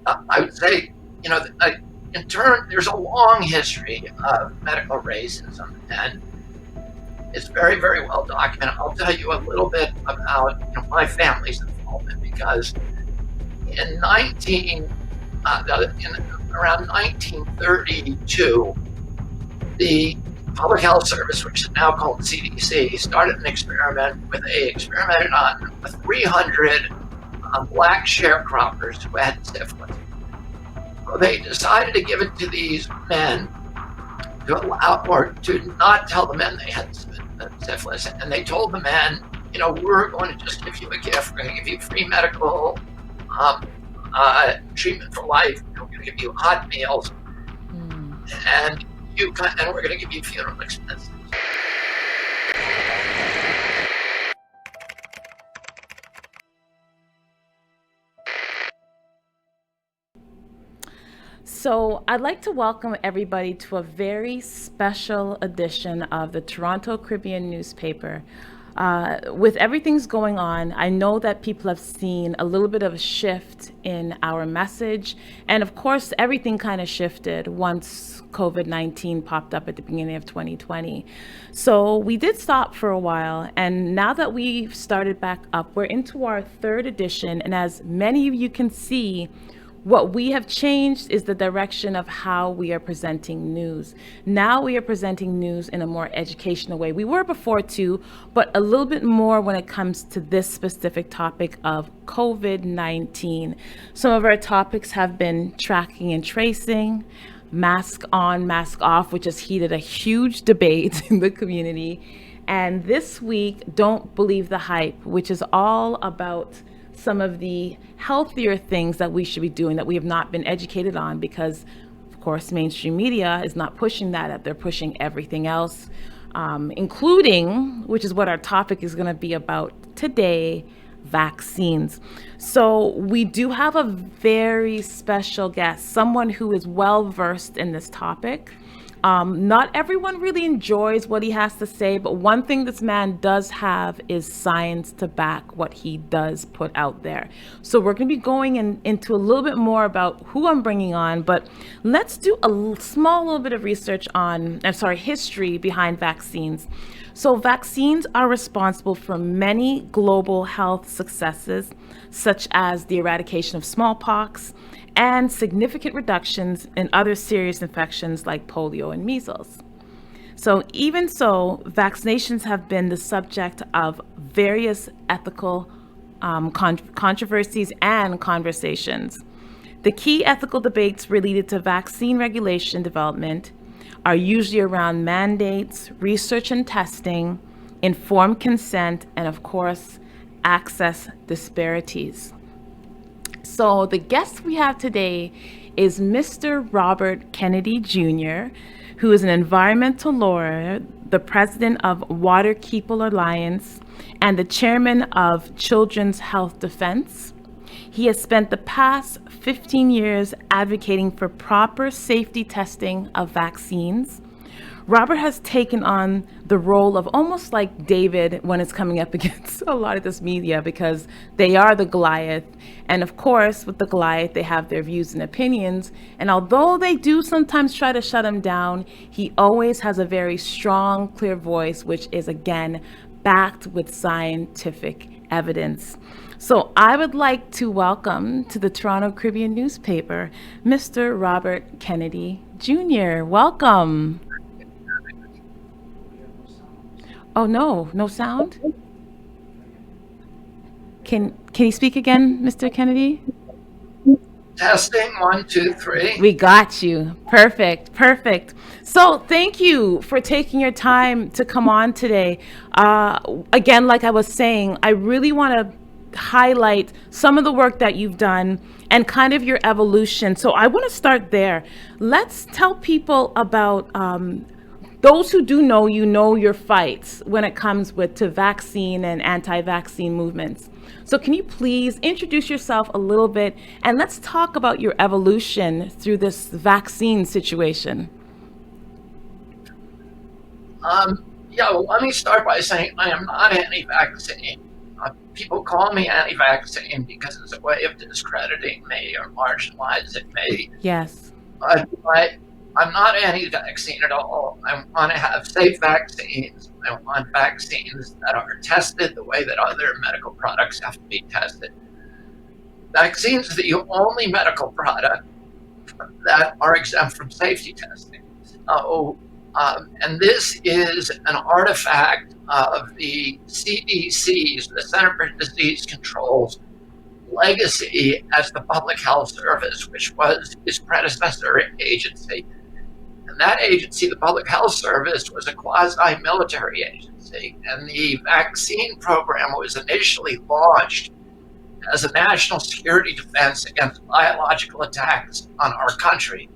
I would say, in turn, there's a long history of medical racism, and it's very, very well documented. I'll tell you a little bit about my family's involvement because in 19 around 1932, the Public Health Service, which is now called CDC, started an experiment where they experimented on 300 black sharecroppers who had syphilis. So they decided to give it to these men to allow, or to not tell the men they had syphilis. And they told the men, we're going to just give you a gift. We're going to give you free medical treatment for life. We're going to give you hot meals, and we're going to give you funeral expenses. So I'd like to welcome everybody to a very special edition of the Toronto Caribbean newspaper. With everything's going on, I know that people have seen a little bit of a shift in our message. And of course, everything kind of shifted once COVID-19 popped up at the beginning of 2020. So we did stop for a while. And now that we've started back up, we're into our third edition. And as many of you can see, what we have changed is the direction of how we are presenting news. Now we are presenting news in a more educational way. We were before too, but a little bit more when it comes to this specific topic of COVID-19. Some of our topics have been tracking and tracing, mask on, mask off, which has heated a huge debate in the community. And this week, don't believe the hype, which is all about some of the healthier things that we should be doing that we have not been educated on because, of course, mainstream media is not pushing that. They're pushing everything else, including, which is what our topic is going to be about today, vaccines. So we do have a very special guest, someone who is well versed in this topic. Not everyone really enjoys what he has to say, but one thing this man does have is science to back what he does put out there. So we're going to be going into a little bit more about who I'm bringing on, but let's do a small little bit of research on, history behind vaccines. So vaccines are responsible for many global health successes, such as the eradication of smallpox, and significant reductions in other serious infections like polio and measles. So even so, vaccinations have been the subject of various ethical controversies and conversations. The key ethical debates related to vaccine regulation development are usually around mandates, research and testing, informed consent, and of course, access disparities. So the guest we have today is Mr. Robert Kennedy Jr., who is an environmental lawyer, the president of Waterkeeper Alliance, and the chairman of Children's Health Defense. He has spent the past 15 years advocating for proper safety testing of vaccines. Robert has taken on the role of almost like David when it's coming up against a lot of this media because they are the Goliath. And of course, with the Goliath, they have their views and opinions. And although they do sometimes try to shut him down, he always has a very strong, clear voice, which is, again, backed with scientific evidence. So I would like to welcome to the Toronto Caribbean newspaper, Mr. Robert Kennedy Jr. Welcome. Oh, no sound? Can you speak again, Mr. Kennedy? Testing, 1, 2, 3. We got you. Perfect. So thank you for taking your time to come on today. Again, like I was saying, I really want to highlight some of the work that you've done and kind of your evolution. So I want to start there. Let's tell people about those who do know your fights when it comes to vaccine and anti-vaccine movements. So can you please introduce yourself a little bit and let's talk about your evolution through this vaccine situation. Well, let me start by saying I am not anti-vaccine. People call me anti-vaccine because it's a way of discrediting me or marginalizing me. Yes. I'm not anti-vaccine at all. I want to have safe vaccines. I want vaccines that are tested the way that other medical products have to be tested. Vaccines are the only medical product that are exempt from safety testing. So, and this is an artifact of the CDC's, the Center for Disease Control's legacy as the Public Health Service, which was his predecessor agency. And that agency, the Public Health Service, was a quasi-military agency. And the vaccine program was initially launched as a national security defense against biological attacks on our country.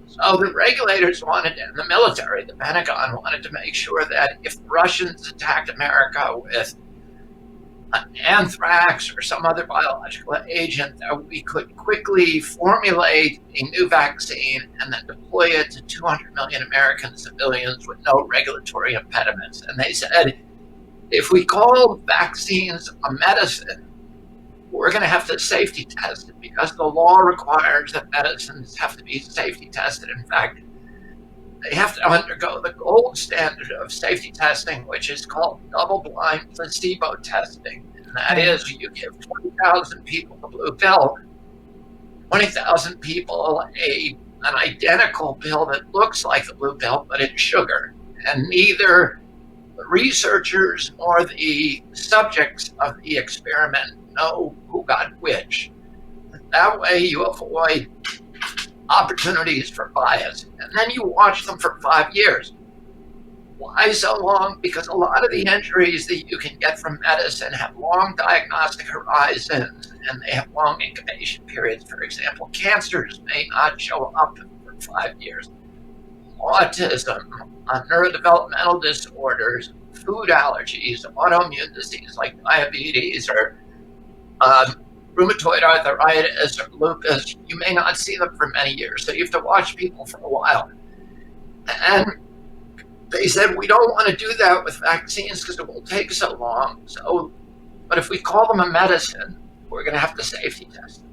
So the regulators wanted, and the military, the Pentagon, wanted to make sure that if the Russians attacked America with anthrax or some other biological agent, that we could quickly formulate a new vaccine and then deploy it to 200 million American civilians with no regulatory impediments. And they said, if we call vaccines a medicine, we're going to have to safety test it because the law requires that medicines have to be safety tested. In fact, they have to undergo the gold standard of safety testing, which is called double-blind placebo testing. And that is, you give 20,000 people the blue pill, 20,000 people an identical pill that looks like the blue pill, but it's sugar. And neither the researchers nor the subjects of the experiment know who got which. That way you avoid opportunities for bias. And then you watch them for 5 years. Why so long? Because a lot of the injuries that you can get from medicine have long diagnostic horizons and they have long incubation periods. For example, cancers may not show up for 5 years. Autism, neurodevelopmental disorders, food allergies, autoimmune disease like diabetes or rheumatoid arthritis or lupus, you may not see them for many years. So you have to watch people for a while. And they said, we don't want to do that with vaccines because it will take so long. But if we call them a medicine, we're going to have to safety test them.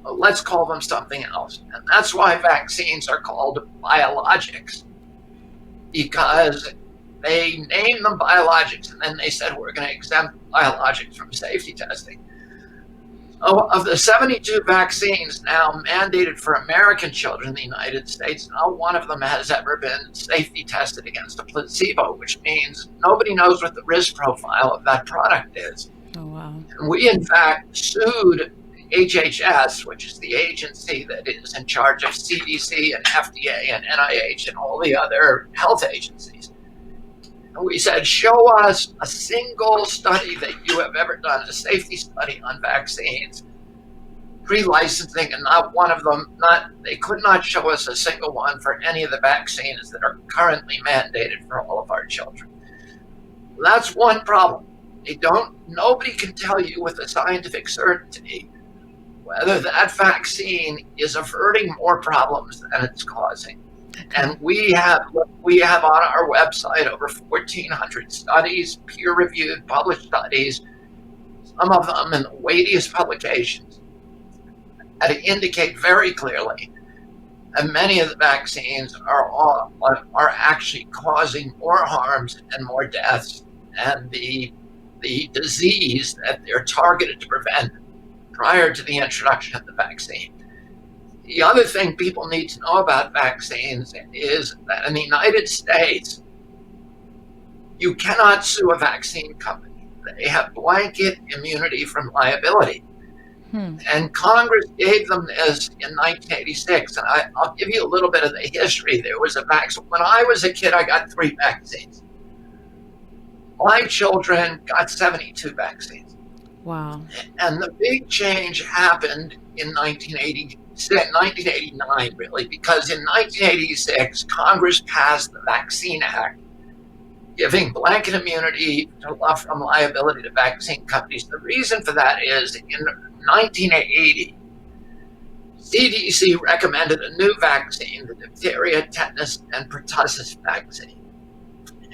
So let's call them something else. And that's why vaccines are called biologics, because they named them biologics and then they said, we're going to exempt biologics from safety testing. Of the 72 vaccines now mandated for American children in the United States, not one of them has ever been safety tested against a placebo, which means nobody knows what the risk profile of that product is. Oh, wow. And we, in fact, sued HHS, which is the agency that is in charge of CDC and FDA and NIH and all the other health agencies. And we said, show us a single study that you have ever done, a safety study on vaccines, pre-licensing, and not one of them, they could not show us a single one for any of the vaccines that are currently mandated for all of our children. That's one problem. Nobody can tell you with a scientific certainty whether that vaccine is averting more problems than it's causing. And we have on our website over 1,400 studies, peer-reviewed, published studies, some of them in the weightiest publications, that indicate very clearly that many of the vaccines are actually causing more harms and more deaths, and the disease that they're targeted to prevent prior to the introduction of the vaccine. The other thing people need to know about vaccines is that in the United States, you cannot sue a vaccine company. They have blanket immunity from liability. And Congress gave them this in 1986. And I'll give you a little bit of the history. There was a vaccine. When I was a kid, I got 3 vaccines. My children got 72 vaccines. Wow. And the big change happened in 1989, really, because in 1986, Congress passed the Vaccine Act, giving blanket immunity from liability to vaccine companies. The reason for that is in 1980, CDC recommended a new vaccine, the diphtheria, tetanus, and pertussis vaccine,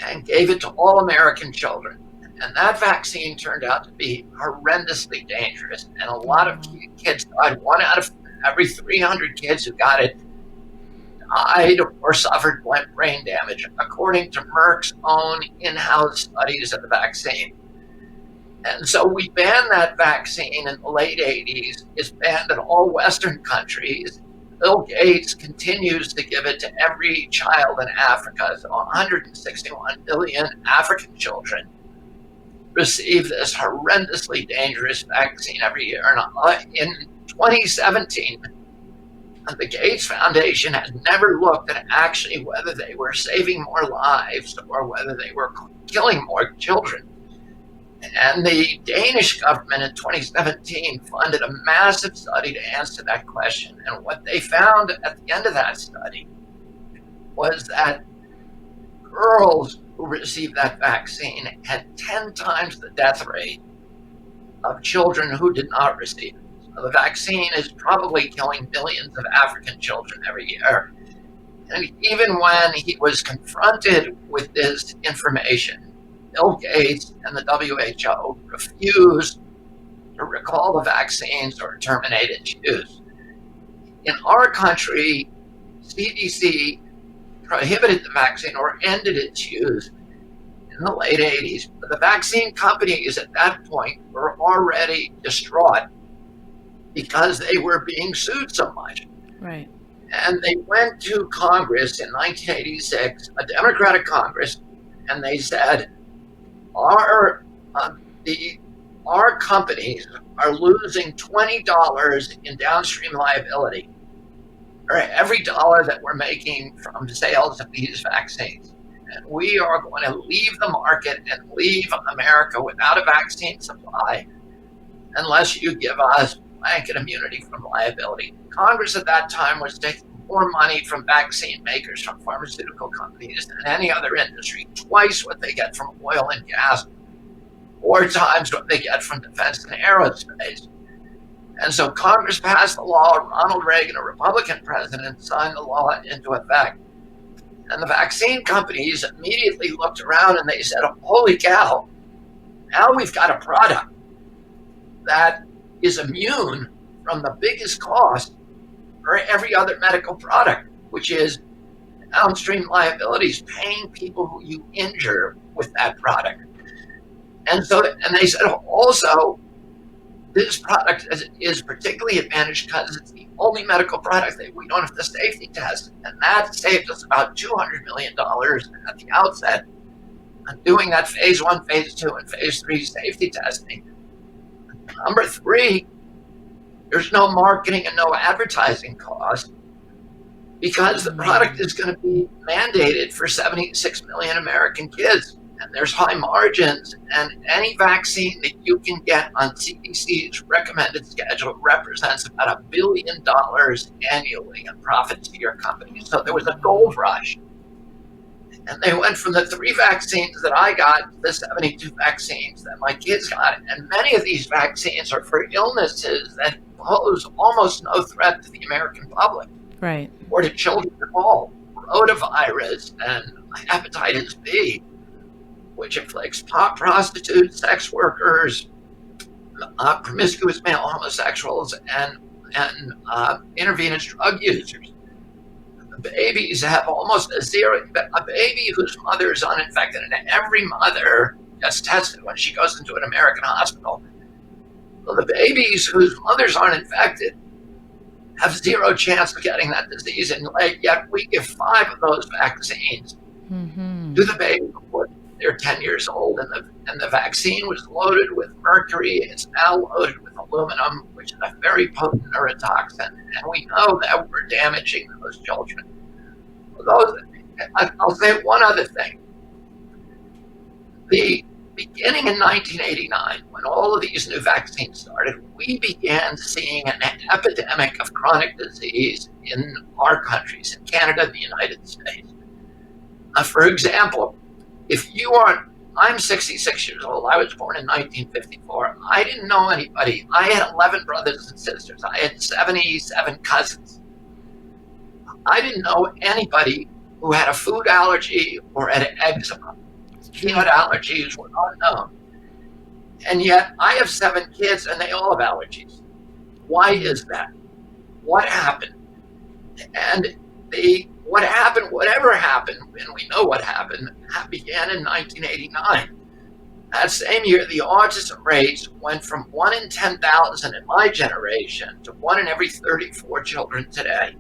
and gave it to all American children. And that vaccine turned out to be horrendously dangerous. And a lot of Wow. kids died. 1 out of every 300 kids who got it died or suffered brain damage, according to Merck's own in-house studies of the vaccine. And so we banned that vaccine in the late 80s. It's banned in all Western countries. Bill Gates continues to give it to every child in Africa. So 161 million African children receive this horrendously dangerous vaccine every year. And in 2017, the Gates Foundation had never looked at actually whether they were saving more lives or whether they were killing more children. And the Danish government in 2017 funded a massive study to answer that question. And what they found at the end of that study was that girls who received that vaccine had 10 times the death rate of children who did not receive it. So the vaccine is probably killing millions of African children every year. And even when he was confronted with this information, Bill Gates and the WHO refused to recall the vaccines or terminate its use. In our country, CDC prohibited the vaccine or ended its use in the late 80s. But the vaccine companies at that point were already distraught because they were being sued so much. Right. And they went to Congress in 1986, a Democratic Congress, and they said, our companies are losing $20 in downstream liability for every dollar that we're making from sales of these vaccines. And we are going to leave the market and leave America without a vaccine supply unless you give us blanket immunity from liability. Congress at that time was taking more money from vaccine makers, from pharmaceutical companies, than any other industry, twice what they get from oil and gas, 4 times what they get from defense and aerospace. And so Congress passed the law. Ronald Reagan, a Republican president, signed the law into effect. And the vaccine companies immediately looked around and they said, holy cow, now we've got a product that is immune from the biggest cost for every other medical product, which is downstream liabilities, paying people who you injure with that product. And they said also, this product is particularly advantaged because it's the only medical product that we don't have to safety test. And that saved us about $200 million at the outset on doing that phase 1, phase 2, and phase 3 safety testing. Number 3, there's no marketing and no advertising cost because the product is going to be mandated for 76 million American kids. And there's high margins, and any vaccine that you can get on CDC's recommended schedule represents about $1 billion annually in profits to your company. So there was a gold rush. And they went from the 3 vaccines that I got to the 72 vaccines that my kids got. And many of these vaccines are for illnesses that pose almost no threat to the American public. Right. Or to children at all. Rotavirus and hepatitis B, which afflicts prostitutes, sex workers, promiscuous male homosexuals, and intravenous drug users. Babies have almost a zero. A baby whose mother is uninfected, and every mother gets tested when she goes into an American hospital. Well, the babies whose mothers aren't infected have zero chance of getting that disease, and yet we give 5 of those vaccines to the baby before they're 10 years old, and the vaccine was loaded with mercury. It's now loaded with aluminum, which is a very potent neurotoxin, and we know that we're damaging those children. I'll say one other thing. Beginning in 1989, when all of these new vaccines started, we began seeing an epidemic of chronic disease in our countries, in Canada and the United States. For example, I'm 66 years old. I was born in 1954. I didn't know anybody. I had 11 brothers and sisters. I had 77 cousins. I didn't know anybody who had a food allergy or had eczema. Peanut allergies were unknown. And yet I have 7 kids and they all have allergies. Why is that? What happened? And what happened, whatever happened, and we know what happened, began in 1989. That same year, the autism rates went from 1 in 10,000 in my generation to 1 in every 34 children today.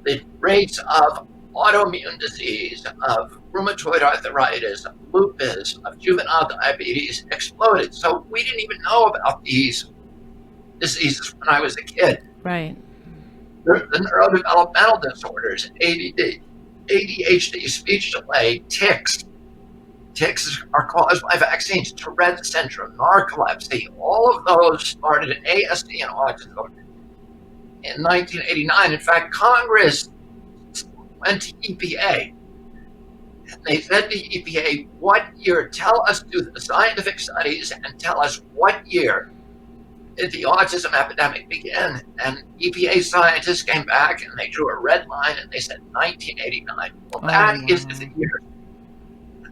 The rates of autoimmune disease, of rheumatoid arthritis, of lupus, of juvenile diabetes exploded. So we didn't even know about these diseases when I was a kid. Right. The neurodevelopmental disorders, ADD, ADHD, speech delay, tics. Tics are caused by vaccines, Tourette syndrome, narcolepsy. All of those started in ASD and autism in 1989. In fact, Congress went to EPA and they said to EPA, what year, tell us, do the scientific studies and tell us what year did the autism epidemic begin? And EPA scientists came back and they drew a red line and they said 1989. Well, that is the year.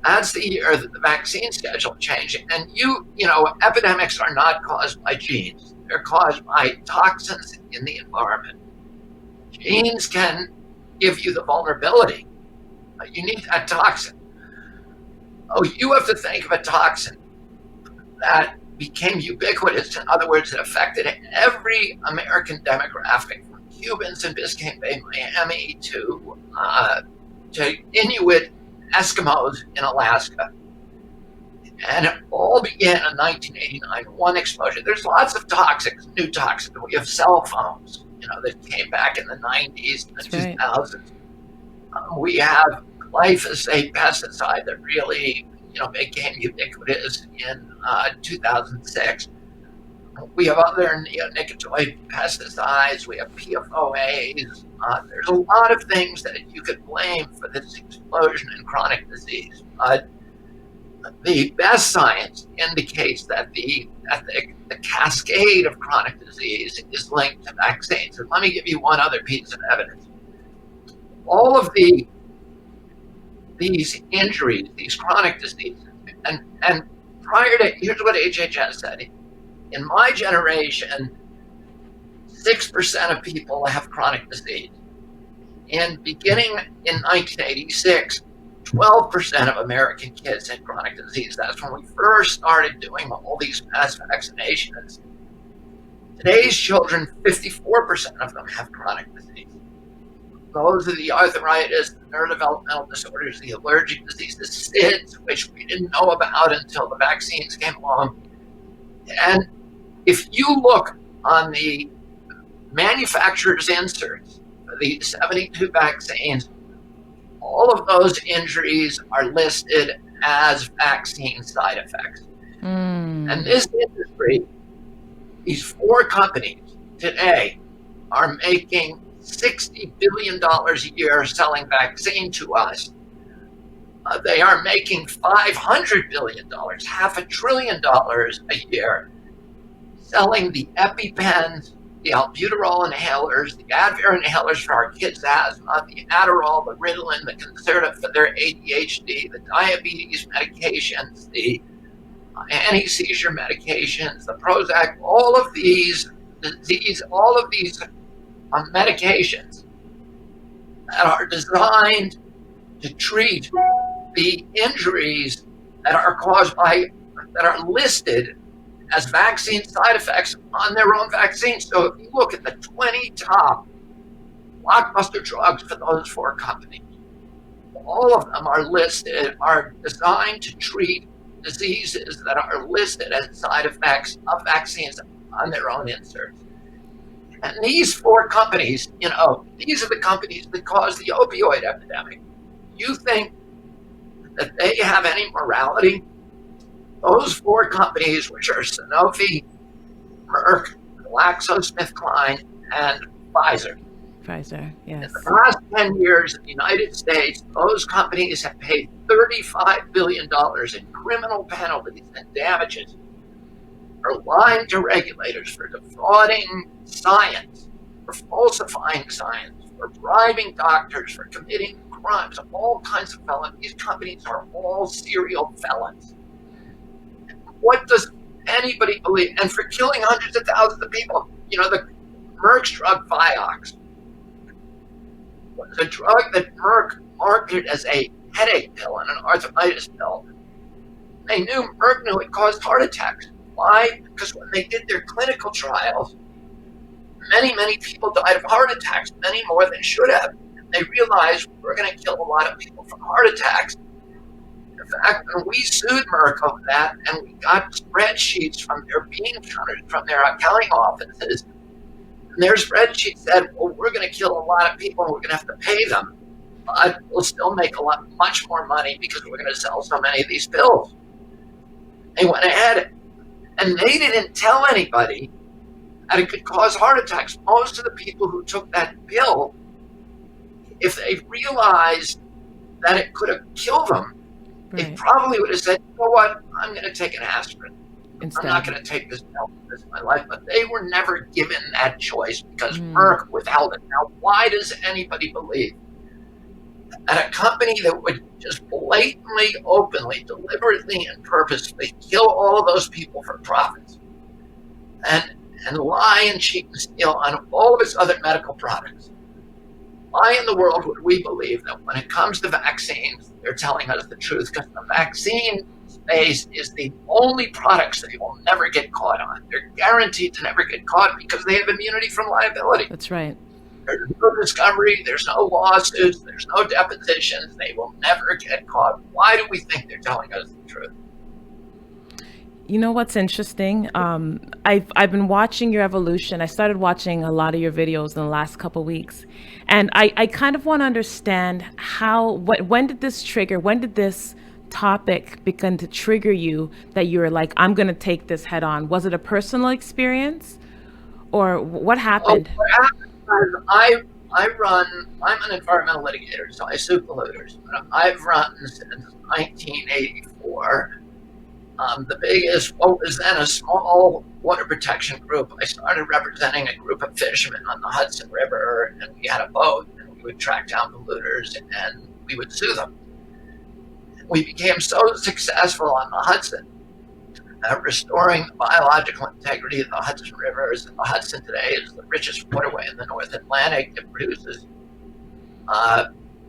That's the year that the vaccine schedule changed. And you know, epidemics are not caused by genes. They're caused by toxins in the environment. Genes can give you the vulnerability. You need that toxin. Oh, you have to think of a toxin that became ubiquitous. In other words, it affected every American demographic, from Cubans in Biscayne Bay, Miami, to Inuit Eskimos in Alaska. And it all began in 1989, one explosion. There's lots of toxics, new toxins. We have cell phones, you know, that came back in the 90s and the 2000s. We have glyphosate pesticide that really, you know, became ubiquitous in 2006. We have other neonicotinoid pesticides. We have PFOAs. There's a lot of things that you could blame for this explosion in chronic disease. The best science indicates that the cascade of chronic disease is linked to vaccines. And let me give you one other piece of evidence. All of these injuries, these chronic diseases, and prior to, here's what HHS said. In my generation, 6% of people have chronic disease. And beginning in 1986, 12% of American kids had chronic disease. That's when we first started doing all these mass vaccinations. Today's children, 54% of them have chronic disease. Those are the arthritis, the neurodevelopmental disorders, the allergic diseases, SIDS, which we didn't know about until the vaccines came along. And if you look on the manufacturer's inserts for the 72 vaccines, all of those injuries are listed as vaccine side effects. And this industry, these 4 companies today are making $60 billion a year selling vaccine to us. They are making $500 billion, $500 billion a year, selling the EpiPens, the albuterol inhalers, the Advair inhalers for our kids' asthma, the Adderall, the Ritalin, the Concerta for their ADHD, the diabetes medications, the anti-seizure medications, the Prozac, all of these medications that are designed to treat the injuries that are caused by, that are listed as vaccine side effects on their own vaccines. So if you look at the 20 top blockbuster drugs for those 4 companies, all of them are listed, are designed to treat diseases that are listed as side effects of vaccines on their own inserts. And these 4 companies, you know, these are the companies that caused the opioid epidemic. You think that they have any morality? Those 4 companies, which are Sanofi, Merck, GlaxoSmithKline, and Pfizer. Pfizer, yes. In the past 10 years in the United States, those companies have paid $35 billion in criminal penalties and damages for lying to regulators, for defrauding science, for falsifying science, for bribing doctors, for committing crimes, all kinds of felonies. These companies are all serial felons. What does anybody believe, and for killing hundreds of thousands of people. The Merck's drug Vioxx was a drug that Merck marketed as a headache pill and an arthritis pill. Merck knew it caused heart attacks. Why? Because when they did their clinical trials, many people died of heart attacks, many more than should have. They realized we're going to kill a lot of people from heart attacks. In fact, when we sued Merck over that, and we got spreadsheets from their bean counters, from their accounting offices, and their spreadsheet said, well, we're going to kill a lot of people and we're going to have to pay them, but we'll still make much more money because we're going to sell so many of these pills. They went ahead and they didn't tell anybody that it could cause heart attacks. Most of the people who took that pill, if they realized that it could have killed them, they probably would have said, you know what, I'm going to take an aspirin. Instead. I'm not going to take this pill for the rest of my life. But they were never given that choice because Merck withheld it. Now, why does anybody believe that a company that would just blatantly, openly, deliberately, and purposefully kill all of those people for profits and lie and cheat and steal on all of its other medical products? Why in the world would we believe that when it comes to vaccines, they're telling us the truth? Because the vaccine space is the only products that you will never get caught on. They're guaranteed to never get caught because they have immunity from liability. That's right. There's no discovery, there's no lawsuits, there's no depositions. They will never get caught. Why do we think they're telling us the truth? You know what's interesting? I've been watching your evolution. I started watching a lot of your videos in the last couple of weeks, and I kind of want to understand when did this trigger? When did this topic begin to trigger you that you were like, I'm going to take this head on? Was it a personal experience, or what happened? I'm an environmental litigator, so I sue polluters. I've run since 1984. The biggest, what was then a small water protection group. I started representing a group of fishermen on the Hudson River, and we had a boat, and we would track down polluters, and we would sue them. We became so successful on the Hudson at restoring the biological integrity of the Hudson rivers. And the Hudson today is the richest waterway in the North Atlantic. It produces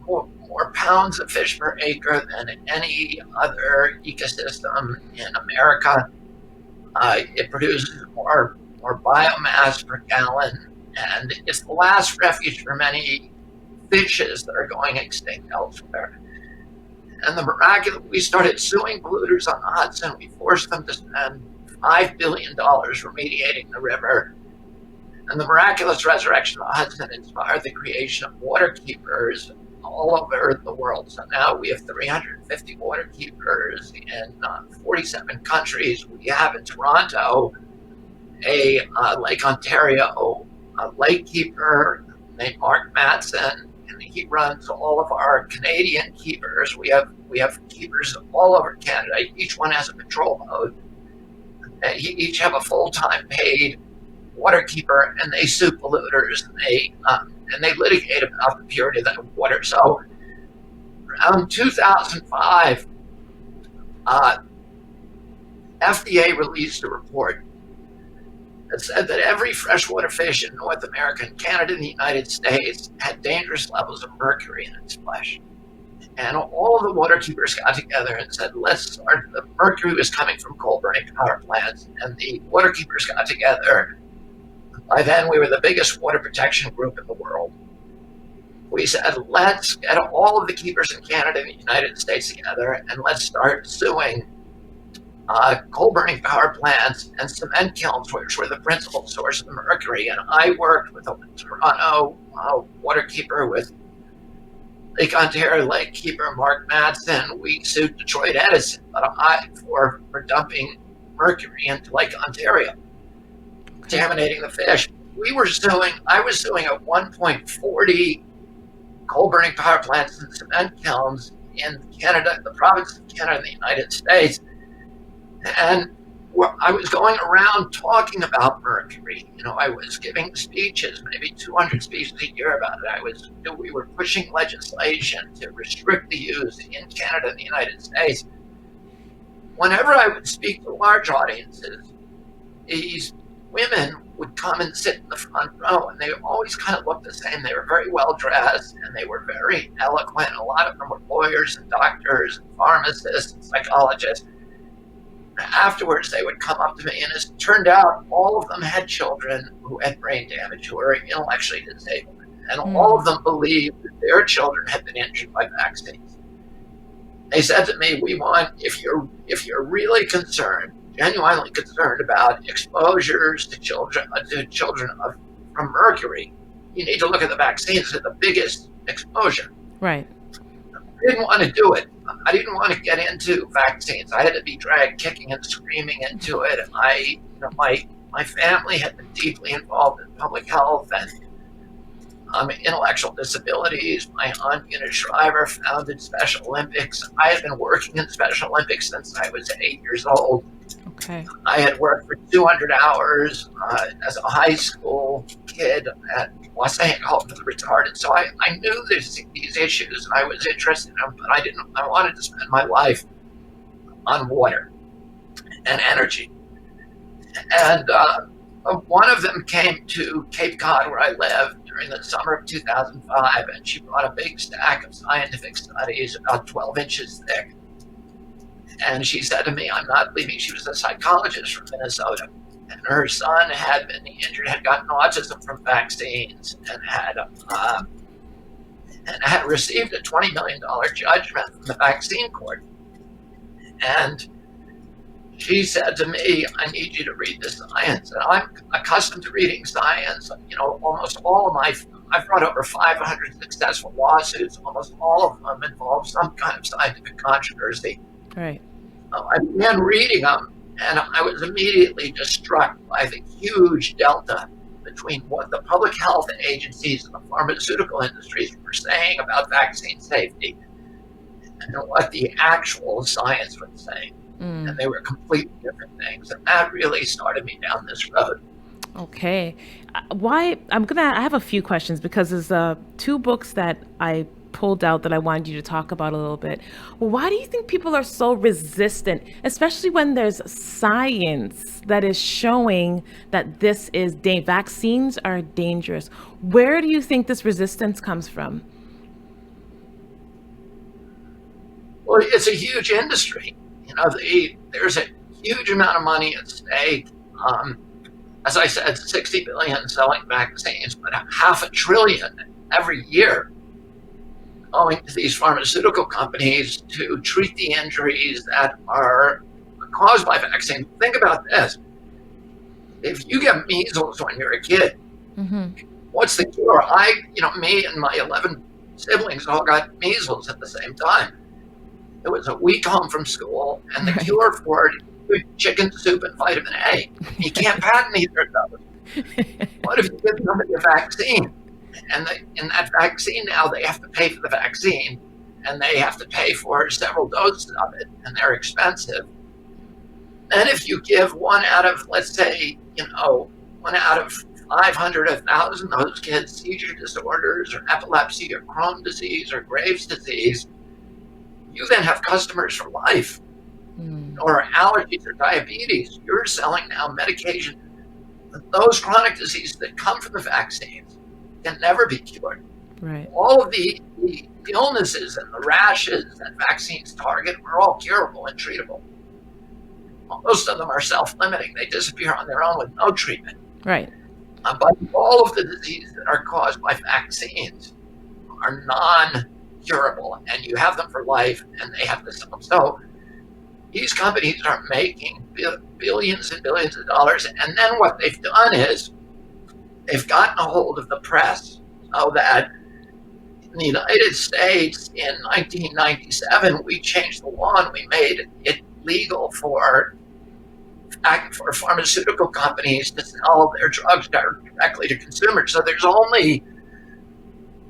more pounds of fish per acre than any other ecosystem in America. It produces more biomass per gallon, and it's the last refuge for many fishes that are going extinct elsewhere. And the miraculous, we started suing polluters on the Hudson. We forced them to spend $5 billion remediating the river. And the miraculous resurrection of the Hudson inspired the creation of water keepers all over the world. So now we have 350 water keepers in 47 countries. We have in Toronto a Lake Ontario lake keeper named Mark Matson, and he runs all of our Canadian keepers. We have keepers all over Canada. Each one has a patrol boat. And each have a full-time paid water keeper, and they sue polluters, and they litigate about the purity of that water. So around 2005, FDA released a report that said that every freshwater fish in North America and Canada and the United States had dangerous levels of mercury in its flesh. And all of the water keepers got together and said, let's start. The mercury was coming from coal burning power plants, and the water keepers got together. By then, we were the biggest water protection group in the world. We said, let's get all of the keepers in Canada and the United States together, and let's start suing coal-burning power plants and cement kilns, which were the principal source of the mercury. And I worked with a Toronto waterkeeper, with Lake Ontario lake keeper Mark Matson. We sued Detroit Edison for dumping mercury into Lake Ontario, contaminating the fish. I was suing at 1.40 coal-burning power plants and cement kilns in Canada, the province of Canada, and the United States. And I was going around talking about mercury. I was giving speeches, maybe 200 speeches a year about it. We were pushing legislation to restrict the use in Canada and the United States. whenever I would speak to large audiences, these women would come and sit in the front row, and they always kind of looked the same. They were very well dressed, and they were very eloquent. A lot of them were lawyers and doctors and pharmacists and psychologists. Afterwards, they would come up to me, and as it turned out, all of them had children who had brain damage, who were intellectually disabled, and all of them believed that their children had been injured by vaccines. They said to me, "We want, if you're really concerned, genuinely concerned about exposures to children from mercury, you need to look at the vaccines as the biggest exposure." Right. I didn't want to do it. I didn't want to get into vaccines. I had to be dragged kicking and screaming into it. My family had been deeply involved in public health and intellectual disabilities. My aunt, Eunice Shriver, founded Special Olympics. I had been working in Special Olympics since I was 8 years old. Okay. I had worked for 200 hours as a high school kid at Wasatch Home for the Retarded. So I knew these issues. I was interested in them, but I wanted to spend my life on water and energy. And one of them came to Cape Cod, where I live, during the summer of 2005, and she brought a big stack of scientific studies about 12 inches thick. And she said to me, "I'm not leaving." She was a psychologist from Minnesota, and her son had been injured, had gotten autism from vaccines, and had received a $20 million judgment from the vaccine court. And she said to me, "I need you to read the science." And I'm accustomed to reading science. Almost all of I've brought over 500 successful lawsuits. Almost all of them involve some kind of scientific controversy. Right. I began reading them, and I was immediately just struck by the huge delta between what the public health agencies and the pharmaceutical industries were saying about vaccine safety and what the actual science was saying. And they were completely different things. And that really started me down this road. Okay. I have a few questions because there's 2 books that I pulled out that I wanted you to talk about a little bit. Why do you think people are so resistant, especially when there's science that is showing that vaccines are dangerous? Where do you think this resistance comes from? Well, it's a huge industry. There's a huge amount of money at stake. As I said, 60 billion selling vaccines, but $500 billion every year going to these pharmaceutical companies to treat the injuries that are caused by vaccines. Think about this. If you get measles when you're a kid, what's the cure? Me and my 11 siblings all got measles at the same time. It was a week home from school, and the cure for it is chicken soup and vitamin A. You can't patent either of those. What if you give somebody a vaccine? And in that vaccine now, they have to pay for the vaccine, and they have to pay for several doses of it, and they're expensive. And if you give one out of, let's say, 1 out of 500, 1,000, those kids seizure disorders or epilepsy or Crohn's disease or Graves' disease, you then have customers for life. Or allergies or diabetes. You're selling now medication. Those chronic diseases that come from the vaccines can never be cured. Right. All of the illnesses and the rashes that vaccines target are all curable and treatable. Most of them are self-limiting. They disappear on their own with no treatment. Right. But all of the diseases that are caused by vaccines are non-curable, and you have them for life, and they have to sell them. So these companies are making billions and billions of dollars, and then what they've done is they've gotten a hold of the press so that in the United States in 1997, we changed the law and we made it legal for pharmaceutical companies to sell their drugs directly to consumers. So there's only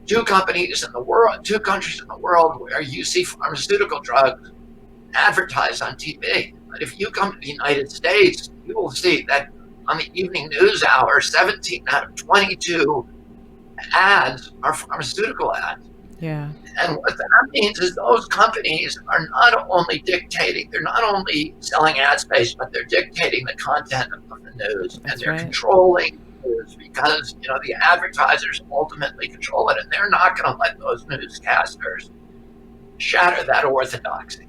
2 countries in the world where you see pharmaceutical drugs advertised on TV. But if you come to the United States, you will see that on the evening news hour, 17 out of 22 ads are pharmaceutical ads. Yeah. And what that means is those companies are not only dictating, they're not only selling ad space, but they're dictating the content of the news, and That's they're right. controlling news because, the advertisers ultimately control it, and they're not going to let those newscasters shatter that orthodoxy.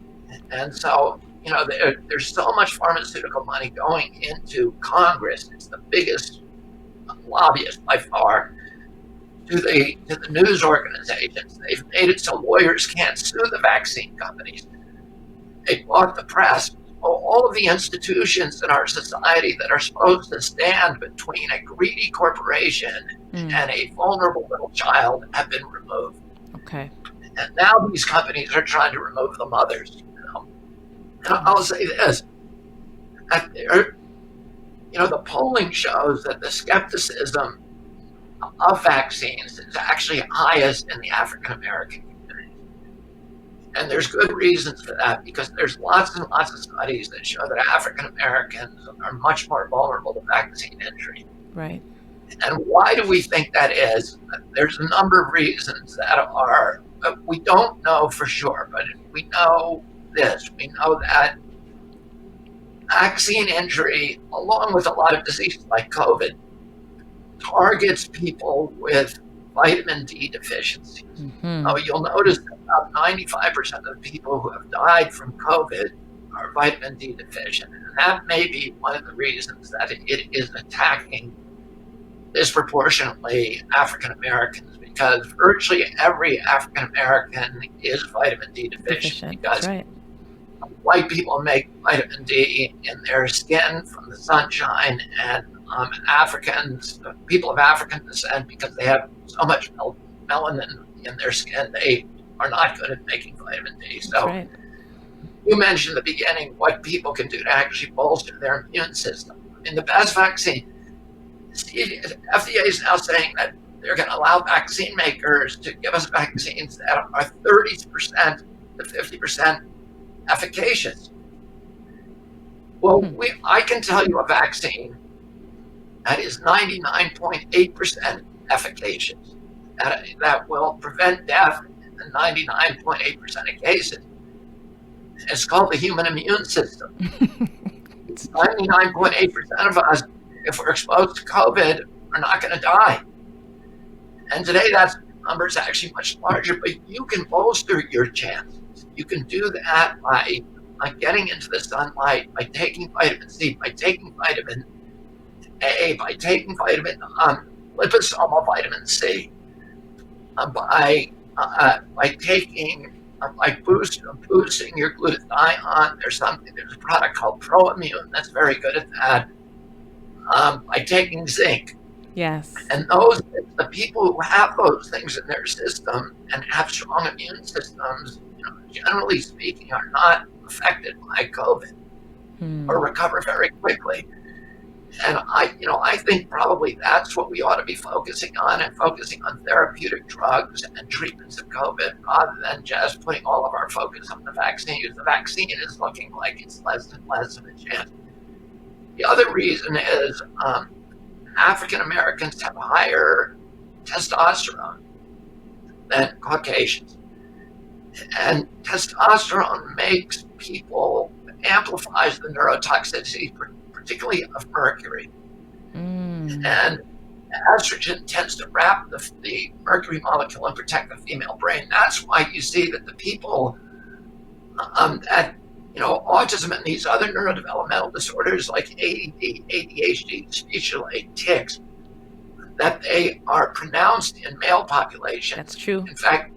And so, there's so much pharmaceutical money going into Congress. It's the biggest lobbyist by far to the news organizations. They've made it so lawyers can't sue the vaccine companies. They bought the press. All of the institutions in our society that are supposed to stand between a greedy corporation and a vulnerable little child have been removed. Okay. And now these companies are trying to remove the mothers. And I'll say this. The polling shows that the skepticism of vaccines is actually highest in the African American community. And there's good reasons for that, because there's lots and lots of studies that show that African Americans are much more vulnerable to vaccine injury. Right. And why do we think that is? There's a number of reasons that are, we don't know for sure, but we know this. We know that vaccine injury, along with a lot of diseases like COVID, targets people with vitamin D deficiencies. Mm-hmm. You'll notice that about 95% of the people who have died from COVID are vitamin D deficient. And that may be one of the reasons that it is attacking disproportionately African Americans, because virtually every African American is vitamin D deficient. That's Because right. white people make vitamin D in their skin from the sunshine, and Africans, people of African descent, because they have so much melanin in their skin, they are not good at making vitamin D. That's So right. you mentioned at the beginning what people can do to actually bolster their immune system. I mean, the best vaccine, FDA is now saying that they're going to allow vaccine makers to give us vaccines that are 30% to 50% efficacious. Well, I can tell you a vaccine that is 99.8% efficacious, that will prevent death in 99.8% of cases. It's called the human immune system. It's 99.8% of us, if we're exposed to COVID, are not going to die. And today that number is actually much larger, but you can bolster your chances. You can do that by getting into the sunlight, by taking vitamin C, by taking vitamin A, by taking liposomal vitamin C, by boosting your glutathione. There's a product called ProImmune that's very good at that. By taking zinc. Yes. And the people who have those things in their system and have strong immune systems, generally speaking, are not affected by COVID or recover very quickly. And I think probably that's what we ought to be focusing on, and focusing on therapeutic drugs and treatments of COVID, rather than just putting all of our focus on the vaccine, because the vaccine is looking like it's less and less of a chance. The other reason is African Americans have higher testosterone than Caucasians. And testosterone amplifies the neurotoxicity, particularly of mercury. And estrogen tends to wrap the mercury molecule and protect the female brain. That's why you see that the people that autism and these other neurodevelopmental disorders like ADD, ADHD, speech delay, tics, that they are pronounced in male populations. That's true. In fact,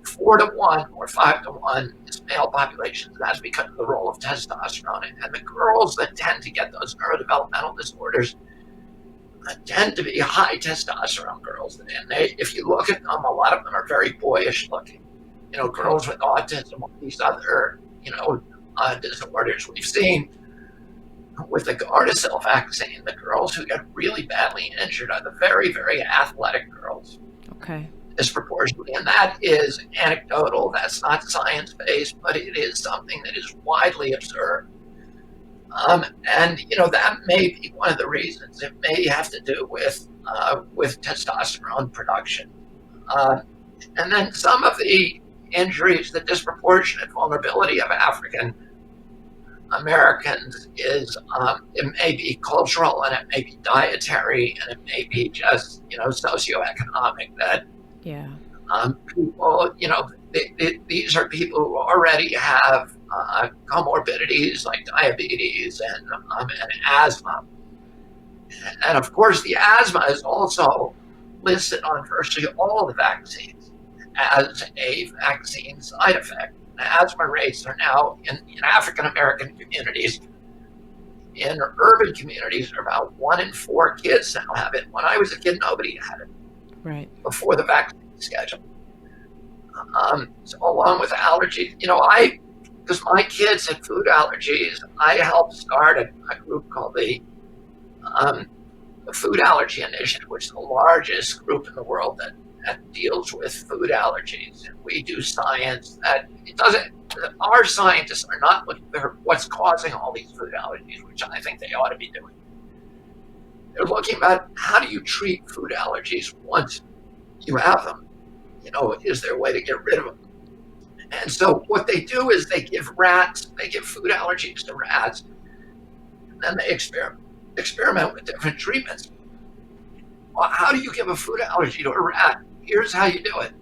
4-to-1 or 5-to-1 is male populations. That's because of the role of testosterone. And the girls that tend to get those neurodevelopmental disorders tend to be high testosterone girls. And if you look at them, a lot of them are very boyish looking. Girls with autism or these other, disorders. We've seen with the Gardasil vaccine, the girls who get really badly injured are the very, very athletic girls. Okay. Disproportionately. And that is anecdotal. That's not science-based, but it is something that is widely observed. And that may be one of the reasons. It may have to do with testosterone production. And then some of the injuries, the disproportionate vulnerability of African Americans is it may be cultural and it may be dietary and it may be just, socioeconomic that Yeah. people, these are people who already have comorbidities like diabetes and asthma. And of course, the asthma is also listed on virtually all the vaccines as a vaccine side effect. Asthma rates are now in African American communities, in urban communities, are about 1 in 4 kids now have it. When I was a kid, nobody had it Right. before the vaccine schedule. So along with allergies, because my kids had food allergies, I helped start a group called the Food Allergy Initiative, which is the largest group in the world that deals with food allergies. And we do science that our scientists are not looking for what's causing all these food allergies, which I think they ought to be doing. They're looking at how do you treat food allergies once you have them? Is there a way to get rid of them? And so what they do is they give food allergies to rats, and then they experiment with different treatments. Well, how do you give a food allergy to a rat? Here's how you do it.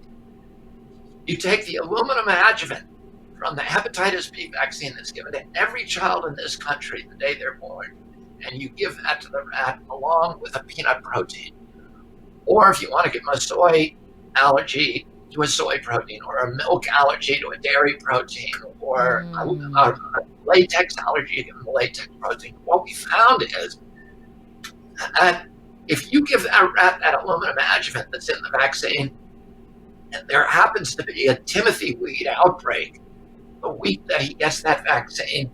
You take the aluminum adjuvant from the hepatitis B vaccine that's given to every child in this country the day they're born, and you give that to the rat along with a peanut protein. Or if you want to give them a soy allergy, to a soy protein, or a milk allergy to a dairy protein, or a latex allergy to a latex protein. What we found is that if you give that rat that aluminum adjuvant that's in the vaccine, and there happens to be a Timothy weed outbreak the week that he gets that vaccine,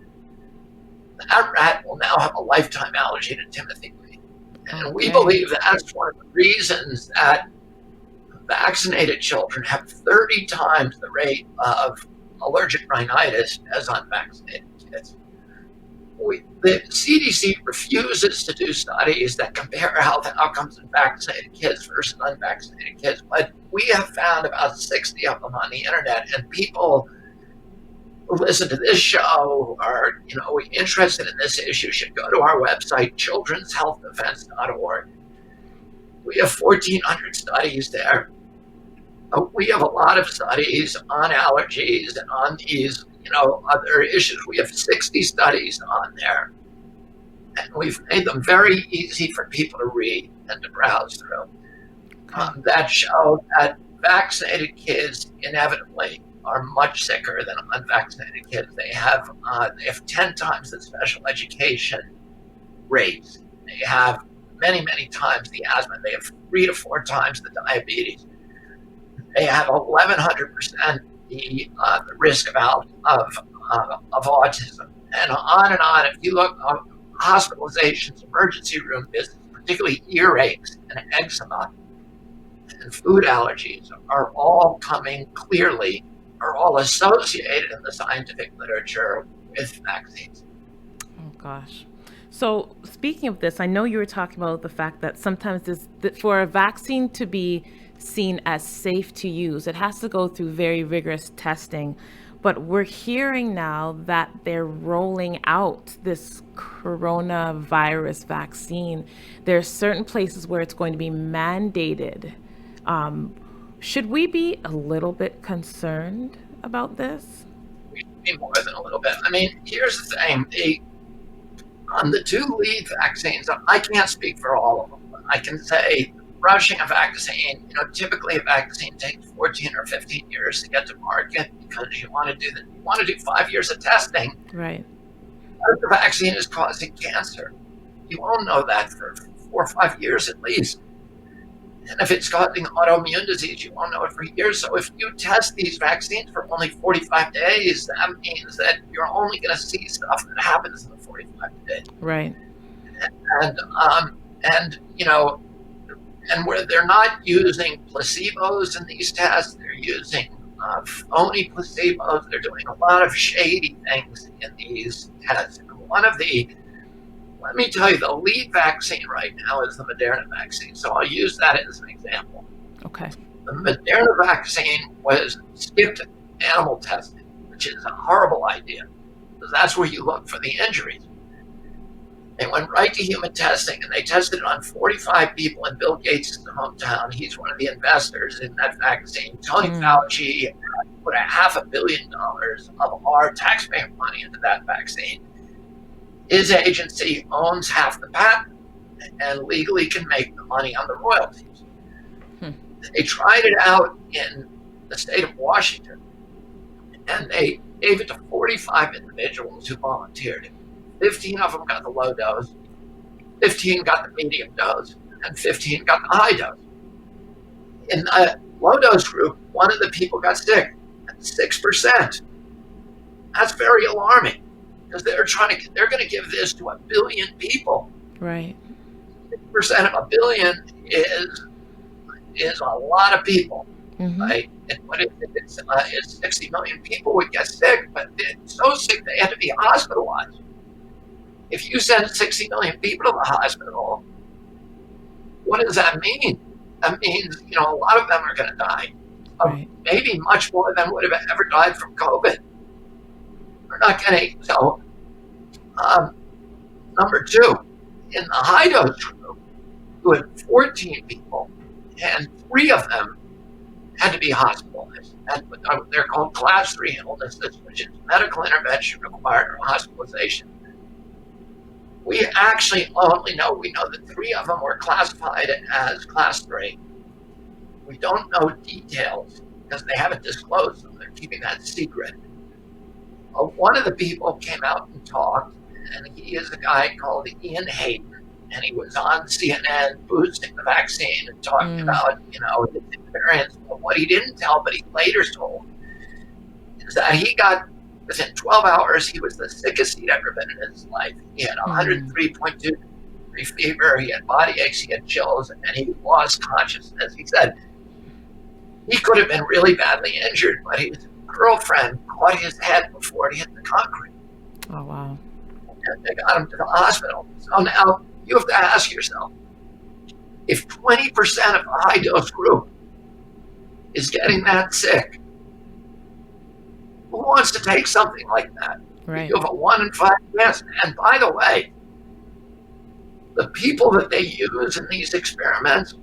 that rat will now have a lifetime allergy to Timothy weed. And we believe that that's one of the reasons that vaccinated children have 30 times the rate of allergic rhinitis as unvaccinated kids. The CDC refuses to do studies that compare health outcomes in vaccinated kids versus unvaccinated kids, but we have found about 60 of them on the internet, and people who listen to this show who are interested in this issue should go to our website, childrenshealthdefense.org. We have 1,400 studies there. We have a lot of studies on allergies and on these, other issues. We have 60 studies on there, and we've made them very easy for people to read and to browse through. That show that vaccinated kids inevitably are much sicker than unvaccinated kids. They have 10 times the special education rates. They have many, many times the asthma. They have 3 to 4 times the diabetes. They have 1,100% the risk of autism, and on. If you look at hospitalizations, emergency room visits, particularly earaches and eczema and food allergies, are all associated in the scientific literature with vaccines. Oh gosh. So speaking of this, I know you were talking about the fact that sometimes for a vaccine to be seen as safe to use, it has to go through very rigorous testing. But we're hearing now that they're rolling out this coronavirus vaccine. There are certain places where it's going to be mandated. Should we be a little bit concerned about this? We should be more than a little bit. I mean, here's the thing. On the 2 lead vaccines, I can't speak for all of them, but I can say rushing a vaccine, typically a vaccine takes 14 or 15 years to get to market because you want to do 5 years of testing. Right. The vaccine is causing cancer. You won't know that for 4 or 5 years at least. And if it's causing autoimmune disease, you won't know it for years. So if you test these vaccines for only 45 days, that means that you're only going to see stuff that happens in the 45 days. Right. And where they're not using placebos in these tests, they're using phony placebos. They're doing a lot of shady things in these tests. Let me tell you, the lead vaccine right now is the Moderna vaccine. So I'll use that as an example. Okay. The Moderna vaccine was skipped animal testing, which is a horrible idea, because that's where you look for the injuries. They went right to human testing, and they tested it on 45 people in Bill Gates' hometown. He's one of the investors in that vaccine. Tony Fauci put $500 million of our taxpayer money into that vaccine. His agency owns half the patent and legally can make the money on the royalties. They tried it out in the state of Washington, and they gave it to 45 individuals who volunteered. 15 of them got the low dose, 15 got the medium dose, and 15 got the high dose. In the low dose group, one of the people got sick, 6%. That's very alarming, because they're going to give this to 1 billion people. Right. 6% of 1 billion is a lot of people. Right? And what if it's 60 million people would get sick, but they're so sick they had to be hospitalized. If you send 60 million people to the hospital, what does that mean? That means, a lot of them are going to die. Right. Maybe much more than would have ever died from COVID. We're not getting, so, number two, in the high dose group, you had 14 people, and 3 of them had to be hospitalized. And they're called class 3 illnesses, which is medical intervention required or hospitalization. We actually only know, we know that 3 of them were classified as class 3. We don't know details because they haven't disclosed them. They're keeping that secret. One of the people came out and talked, and he is a guy called Ian Hayden, and he was on CNN boosting the vaccine and talking about, his experience. But what he didn't tell, but he later told, is that he got, within 12 hours, he was the sickest he'd ever been in his life. He had 103.2 degree fever, he had body aches, he had chills, and he lost consciousness. He said he could have been really badly injured, but his girlfriend caught his head before it hit the concrete. Oh, wow. And they got him to the hospital. So now you have to ask yourself, if 20% of the high dose group is getting that sick, who wants to take something like that? Right. You have a 1 in 5 chance. And by the way, the people that they use in these experiments,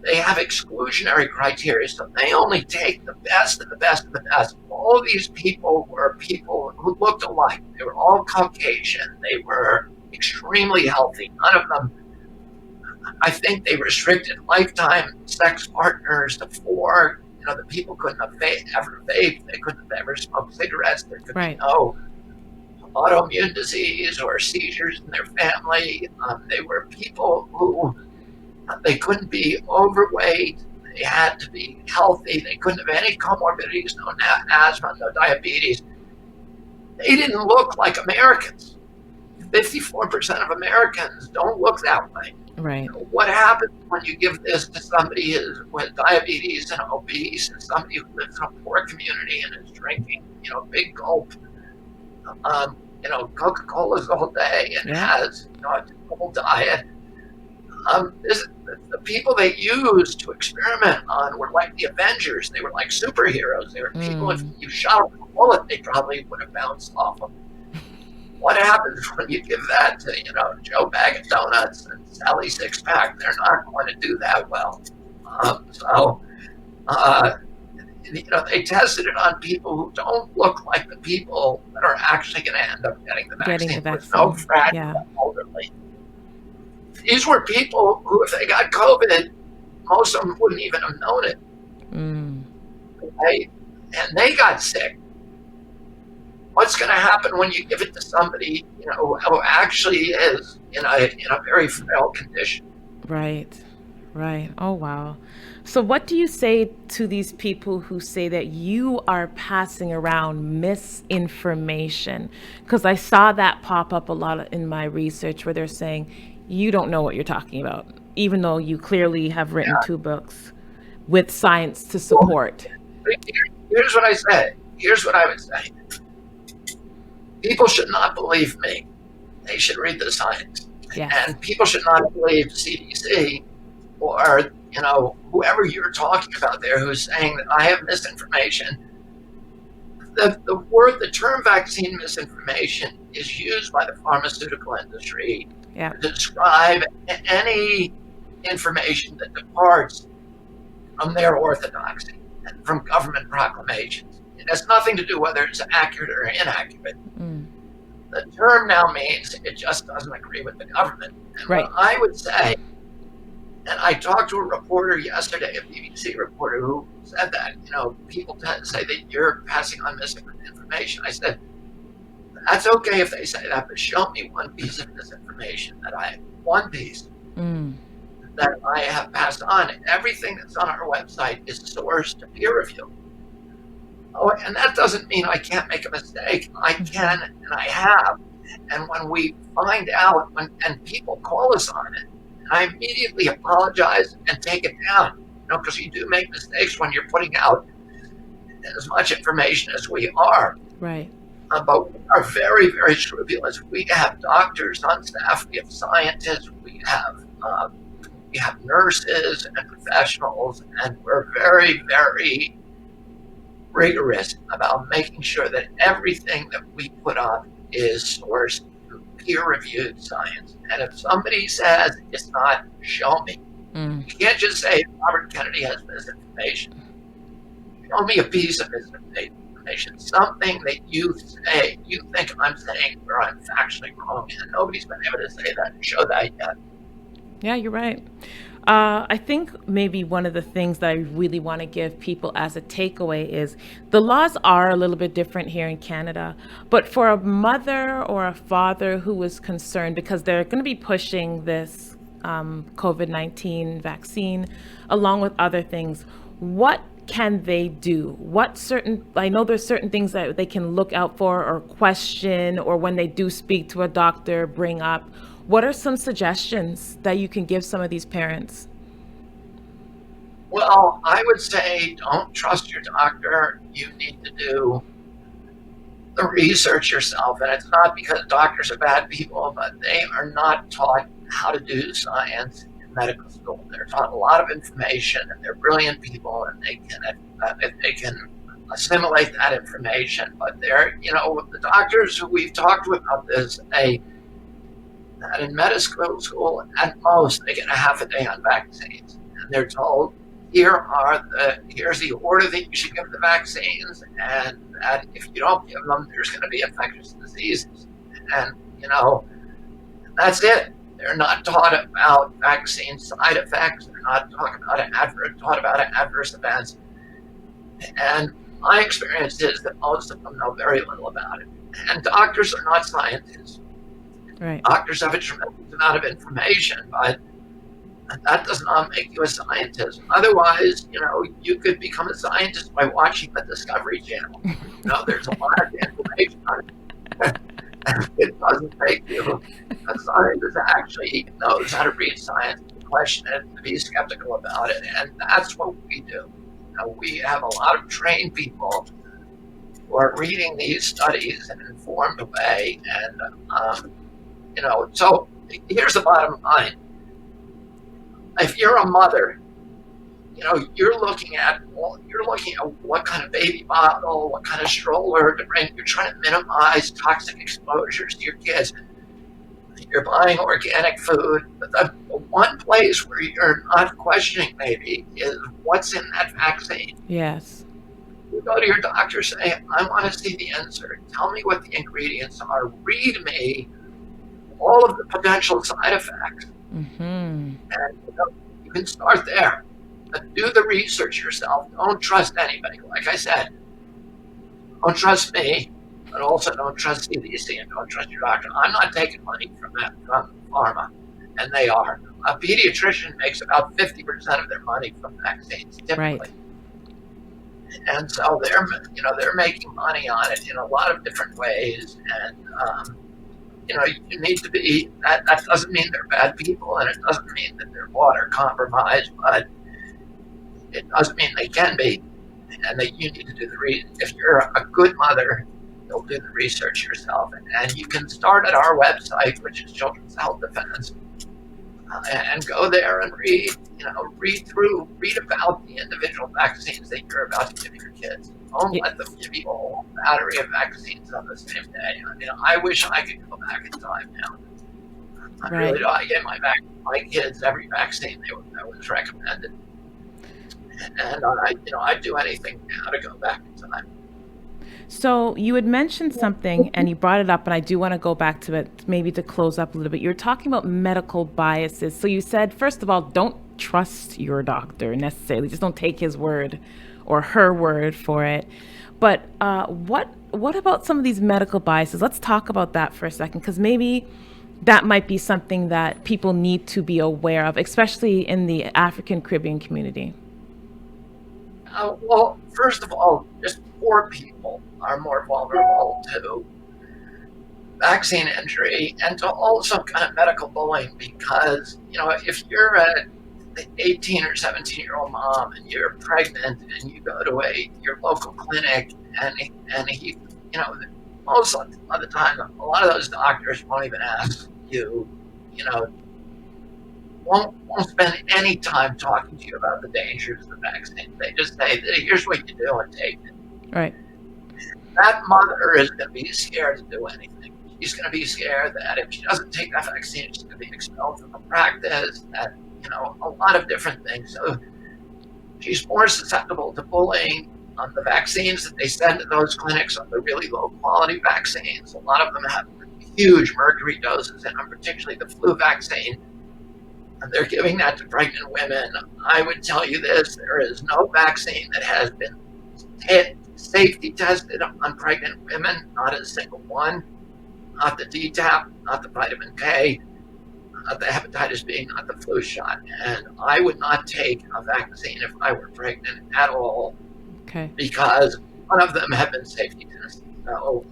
they have exclusionary criteria, so they only take the best of the best of the best. All of these people were people who looked alike. They were all Caucasian. They were extremely healthy. None of them, I think they restricted lifetime sex partners to 4. The people couldn't have ever vape. They couldn't have ever smoked cigarettes. There could be no autoimmune disease or seizures in their family. They were people who, they couldn't be overweight. They had to be healthy. They couldn't have any comorbidities, no asthma, no diabetes. They didn't look like Americans. 54% of Americans don't look that way. Right. What happens when you give this to somebody with diabetes and obese, and somebody who lives in a poor community and is drinking, big gulp, Coca-Colas all day and has, a typical diet? The people they used to experiment on were like the Avengers. They were like superheroes. They were people, if you shot them with a bullet, they probably would have bounced off them. What happens when you give that to, Joe Bag of Donuts and Sally Six Pack? They're not going to do that well. They tested it on people who don't look like the people that are actually going to end up getting the vaccine. With no fragile elderly. These were people who, if they got COVID, most of them wouldn't even have known it. And they got sick. What's going to happen when you give it to somebody, who actually is in a very frail condition? Right. Oh, wow. So what do you say to these people who say that you are passing around misinformation? Because I saw that pop up a lot in my research where they're saying you don't know what you're talking about, even though you clearly have written 2 books with science to support. Here's what I say. Here's what I would say. People should not believe me. They should read the science. Yes. And people should not believe CDC or, whoever you're talking about there who's saying that I have misinformation, the term vaccine misinformation is used by the pharmaceutical industry Yeah. to describe any information that departs from their orthodoxy and from government proclamations. It has nothing to do whether it's accurate or inaccurate. The term now means it just doesn't agree with the government. And Right. what I would say, and I talked to a reporter yesterday, a BBC reporter, who said that, people tend to say that you're passing on misinformation. I said, that's okay if they say that, but show me one piece of misinformation one piece that I have passed on. Everything that's on our website is sourced to peer review. Oh, and that doesn't mean I can't make a mistake. I can, and I have. And when we find out, and people call us on it, I immediately apologize and take it down, because you do make mistakes when you're putting out as much information as we are. Right. But we are very, very scrupulous. We have doctors on staff, we have scientists, we have nurses and professionals, and we're very, very rigorous about making sure that everything that we put up is sourced through peer-reviewed science. And if somebody says it's not, show me. You can't just say Robert Kennedy has misinformation. Show me a piece of misinformation, something that you think I'm saying where I'm factually wrong, and nobody's been able to say that and show that yet. Yeah, you're right. I think maybe one of the things that I really want to give people as a takeaway is the laws are a little bit different here in Canada, but for a mother or a father who is concerned because they're going to be pushing this COVID-19 vaccine along with other things, what can they do? I know there's certain things that they can look out for or question, or when they do speak to a doctor, bring up. What are some suggestions that you can give some of these parents? Well, I would say don't trust your doctor. You need to do the research yourself. And it's not because doctors are bad people, but they are not taught how to do science in medical school. They're taught a lot of information, and they're brilliant people, and they can assimilate that information. But the doctors who we've talked to about this say that in medical school, at most, they get a half a day on vaccines. And they're told, here's the order that you should give the vaccines, and that if you don't give them, there's going to be infectious diseases. And, that's it. They're not taught about vaccine side effects. They're not taught about adverse events. And my experience is that most of them know very little about it. And doctors are not scientists. Right. Doctors have a tremendous amount of information, but that does not make you a scientist. Otherwise, you could become a scientist by watching the Discovery Channel. There's a lot of information on it. It doesn't make you a scientist that actually knows how to read science, to question it, to be skeptical about it. And that's what we do. We have a lot of trained people who are reading these studies in an informed way. And, so here's the bottom line. If you're a mother, you're looking at what kind of baby bottle, what kind of stroller to bring. You're trying to minimize toxic exposures to your kids. You're buying organic food. But the one place where you're not questioning maybe is what's in that vaccine. Yes. You go to your doctor, say, I want to see the insert. Tell me what the ingredients are. Read me all of the potential side effects. And you can start there. But do the research yourself. Don't trust anybody. Like I said, don't trust me, but also don't trust CDC and don't trust your doctor. I'm not taking money from pharma, and they are. A pediatrician makes about 50% of their money from vaccines, typically. Right. And so they're making money on it in a lot of different ways. And you need to be. That doesn't mean they're bad people, and it doesn't mean that they're bought or compromised, but it doesn't mean they can be, and that you need to do the if you're a good mother, you'll do the research yourself, and you can start at our website, which is Children's Health Defense. and go there and read about the individual vaccines that you're about to give your kids. Don't let them give you a whole battery of vaccines on the same day. I mean, I wish I could go back in time now. I really do. I gave my kids every vaccine that was recommended, and I'd do anything now to go back in time. So you had mentioned something and you brought it up, and I do want to go back to it, maybe to close up a little bit. You're talking about medical biases. So you said, first of all, don't trust your doctor necessarily. Just don't take his word or her word for it. But what about some of these medical biases? Let's talk about that for a second, because maybe that might be something that people need to be aware of, especially in the African Caribbean community. Well, first of all, just poor people are more vulnerable to vaccine injury and to also kind of medical bullying, because if you're an 18 or 17-year-old mom and you're pregnant and you go to your local clinic and he most of the time a lot of those doctors won't even ask you, won't spend any time talking to you about the dangers of the vaccine. They just say, here's what you do and take it. Right. That mother is going to be scared to do anything. She's going to be scared that if she doesn't take that vaccine, she's going to be expelled from the practice, that, a lot of different things. So she's more susceptible to bullying on the vaccines that they send to those clinics, on the really low quality vaccines. A lot of them have huge mercury doses in them, particularly the flu vaccine. And they're giving that to pregnant women. I would tell you this, there is no vaccine that has been safety tested on pregnant women, not a single one. Not the DTaP, not the vitamin K, not the hepatitis B, not the flu shot. And I would not take a vaccine if I were pregnant at all, because none of them have been safety tested. So,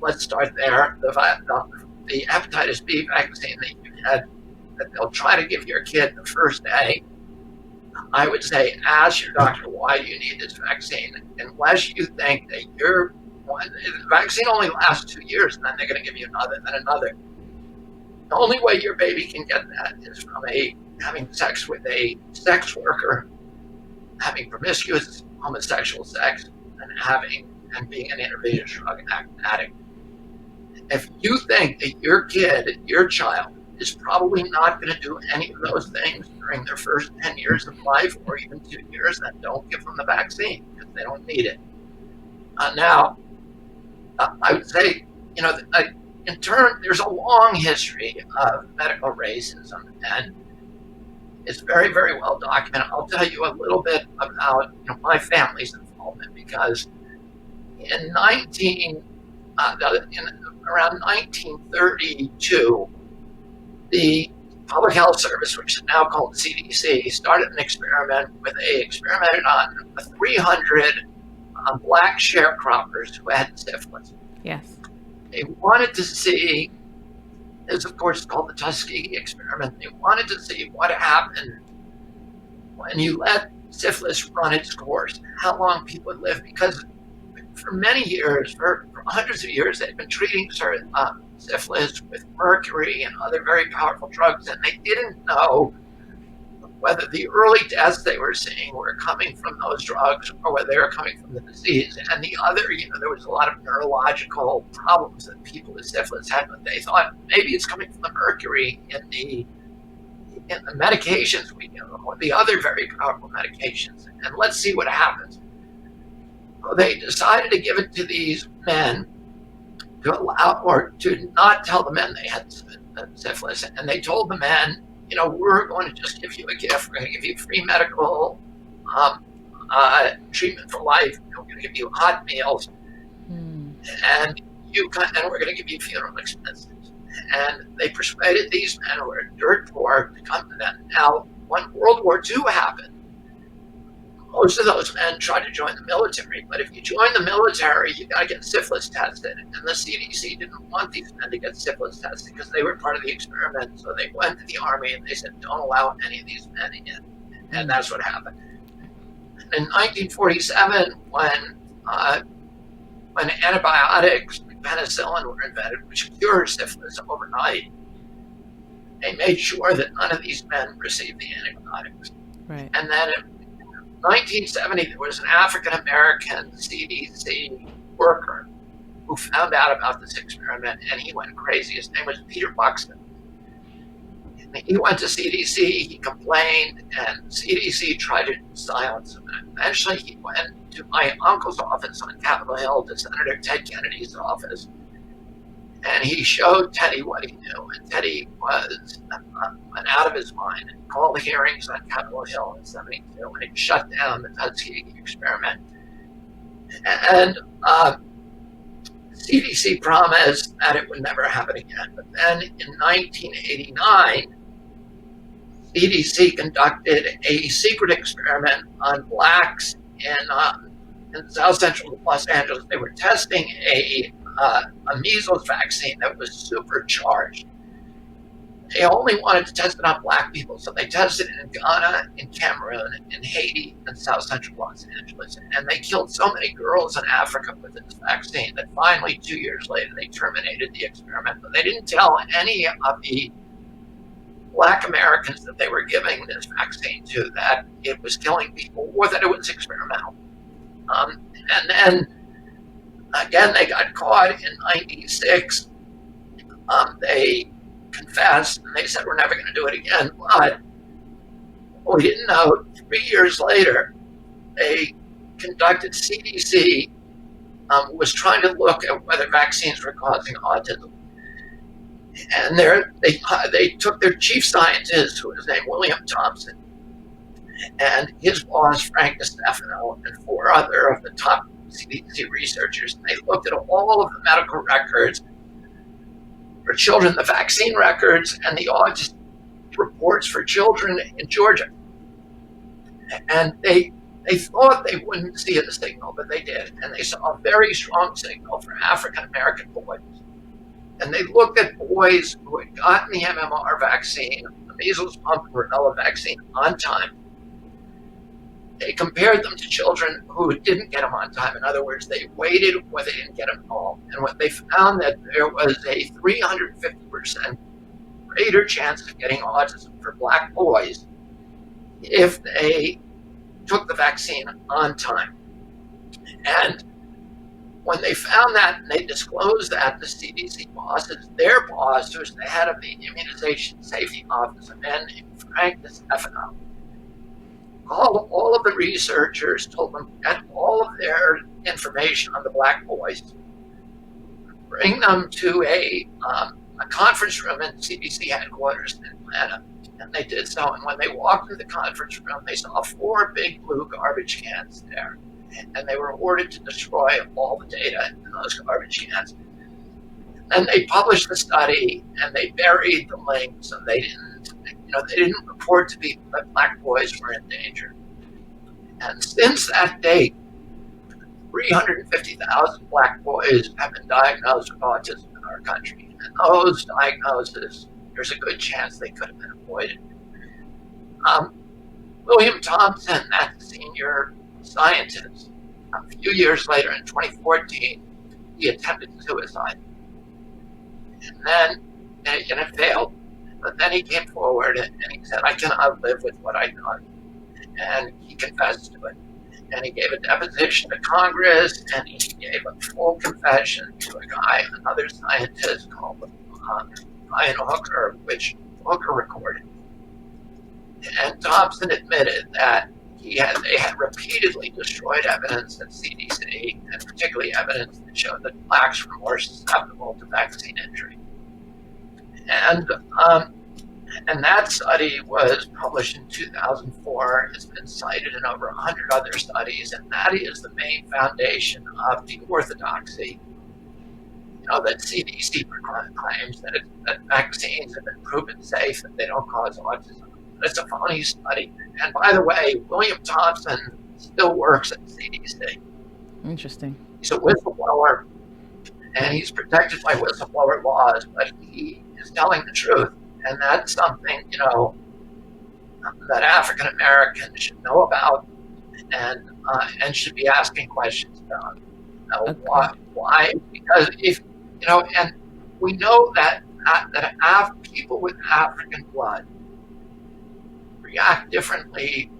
let's start there. The hepatitis B vaccine that you had, that they'll try to give your kid the first day, I would say ask your doctor why you need this vaccine, unless you think that the vaccine only lasts 2 years and then they're going to give you another. The only way your baby can get that is from having sex with a sex worker, having promiscuous homosexual sex, and being an intravenous drug addict. If you think that your child, is probably not going to do any of those things during their first 10 years of life, or even 2 years, then don't give them the vaccine, because they don't need it. Now, I would say, in turn, there's a long history of medical racism, and it's very, very well documented. I'll tell you a little bit about my family's involvement, because around 1932, the Public Health Service, which is now called CDC, started an experiment where they experimented on 300 black sharecroppers who had syphilis. Yes. They wanted to see, this of course is called the Tuskegee experiment, they wanted to see what happened when you let syphilis run its course, how long people would live, because for many years, for hundreds of years, they've been treating syphilis with mercury and other very powerful drugs, and they didn't know whether the early deaths they were seeing were coming from those drugs or whether they were coming from the disease. And the other, there was a lot of neurological problems that people with syphilis had, but they thought maybe it's coming from the mercury in the medications we give them, or the other very powerful medications, and let's see what happens. So they decided to give it to these men, to allow, or to not tell the men they had syphilis, and they told the men, we're going to just give you a gift. We're going to give you free medical treatment for life. We're going to give you hot meals, and we're going to give you funeral expenses. And they persuaded these men who were dirt poor to come to them. Now, when World War II happened, most of those men tried to join the military, but if you join the military, you got to get syphilis tested. And the CDC didn't want these men to get syphilis tested because they were part of the experiment. So they went to the army and they said, don't allow any of these men in. And that's what happened. In 1947, when antibiotics, penicillin, were invented, which cured syphilis overnight, They made sure that none of these men received the antibiotics. Right. And then in 1970, there was an African-American CDC worker who found out about this experiment, and he went crazy. His name was Peter Buxton. He went to CDC, he complained, and CDC tried to silence him. And eventually, he went to my uncle's office on Capitol Hill, to Senator Ted Kennedy's office, and he showed Teddy what he knew. And Teddy was out of his mind. And he called the hearings on Capitol Hill in '72, and he shut down the Tuskegee experiment. And CDC promised that it would never happen again. But then in 1989, CDC conducted a secret experiment on blacks in South Central Los Angeles. They were testing a measles vaccine that was supercharged. They only wanted to test it on black people, so they tested it in Ghana, in Cameroon, in Haiti, and South Central Los Angeles. And they killed so many girls in Africa with this vaccine that finally, 2 years later, they terminated the experiment. But they didn't tell any of the Black Americans that they were giving this vaccine to that it was killing people or that it was experimental. And then, again, they got caught in '96. They confessed, and they said, we're never going to do it again. But what we didn't know, 3 years later, they conducted CDC, was trying to look at whether vaccines were causing autism. And they took their chief scientist, who was named William Thompson, and his boss, Frank DiStefano, and 4 other of the top CDC researchers. And they looked at all of the medical records for children, the vaccine records, and the autism reports for children in Georgia. And they thought they wouldn't see a signal, but they did. And they saw a very strong signal for African-American boys. And they looked at boys who had gotten the MMR vaccine, the measles, mumps, and rubella vaccine on time. They compared them to children who didn't get them on time. In other words, they waited or they didn't get them at all. And what they found that there was a 350% greater chance of getting autism for black boys if they took the vaccine on time. And when they found that and they disclosed that to CDC bosses, their boss, who was the head of the Immunization Safety Office, a man named Frank DiStefano, called all of the researchers, told them to get all of their information on the black boys, bring them to a conference room in CDC headquarters in Atlanta. And they did so. And when they walked through the conference room, they saw 4 big blue garbage cans there. And they were ordered to destroy all the data in those garbage cans. And they published the study, and they buried the link, so they didn't report to people that black boys were in danger. And since that date, 350,000 black boys have been diagnosed with autism in our country. And those diagnoses, there's a good chance they could have been avoided. William Thompson, that senior scientist, a few years later in 2014, he attempted suicide. And it failed. But then he came forward and he said, I cannot live with what I've done. And he confessed to it. And he gave a deposition to Congress, and he gave a full confession to a guy, another scientist called Brian Hooker, which Hooker recorded. And Thompson admitted that they had repeatedly destroyed evidence at CDC, and particularly evidence that showed that blacks were more susceptible to vaccine injury. And that study was published in 2004. It's been cited in over 100 other studies, and that is the main foundation of the orthodoxy. That CDC claims that vaccines have been proven safe, that they don't cause autism. It's a phony study. And by the way, William Thompson still works at CDC. Interesting. He's a whistleblower, and he's protected by whistleblower laws, but he is telling the truth. And that's something, that African Americans should know about and should be asking questions about. Okay. Why? Because and we know that people with African blood react differently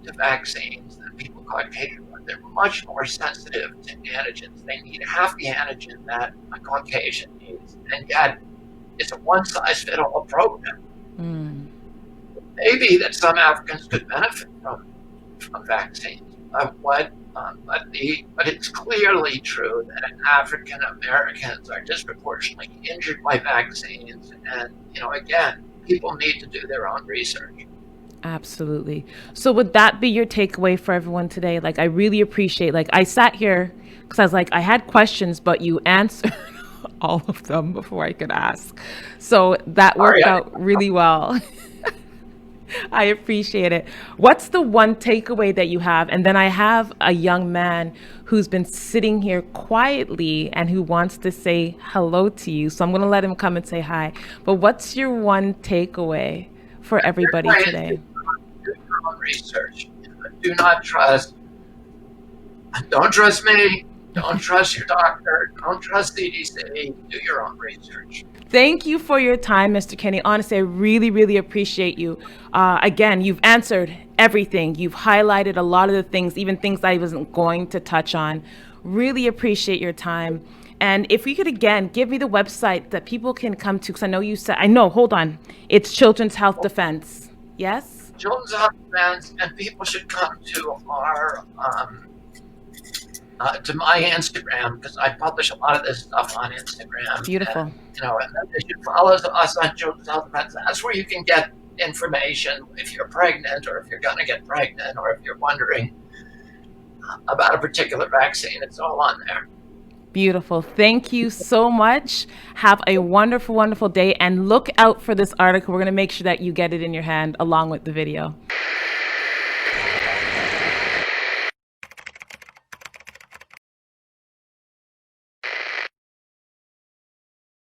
to vaccines than people Caucasian blood. They're much more sensitive to antigens. They need half the antigen that a Caucasian needs, and yet it's a one-size-fits-all program. Maybe that some Africans could benefit from vaccines, but it's clearly true that African Americans are disproportionately injured by vaccines, and again, people need to do their own research. Absolutely. So would that be your takeaway for everyone today? Like, I really appreciate, like, I sat here because I was like, I had questions, but you answered all of them before I could ask. So that worked out really well. I appreciate it. What's the one takeaway that you have? And then I have a young man who's been sitting here quietly and who wants to say hello to you. So I'm going to let him come and say hi. But what's your one takeaway for everybody today? Do your own research. Do not trust. Don't trust me. Don't trust your doctor. Don't trust CDC. Do your own research. Thank you for your time, Mr. Kenny. Honestly, I really, really appreciate you. Again, you've answered everything. You've highlighted a lot of the things, even things I wasn't going to touch on. Really appreciate your time. And if you could, again, give me the website that people can come to, because I know you said, hold on. It's Children's Health Defense. Yes? Children's Health Defense, and people should come to our to my Instagram, because I publish a lot of this stuff on Instagram. Beautiful. And then they should follow us on Children's Health Defense. That's where you can get information if you're pregnant, or if you're going to get pregnant, or if you're wondering about a particular vaccine. It's all on there. Beautiful. Thank you so much. Have a wonderful, wonderful day, and look out for this article. We're going to make sure that you get it in your hand along with the video.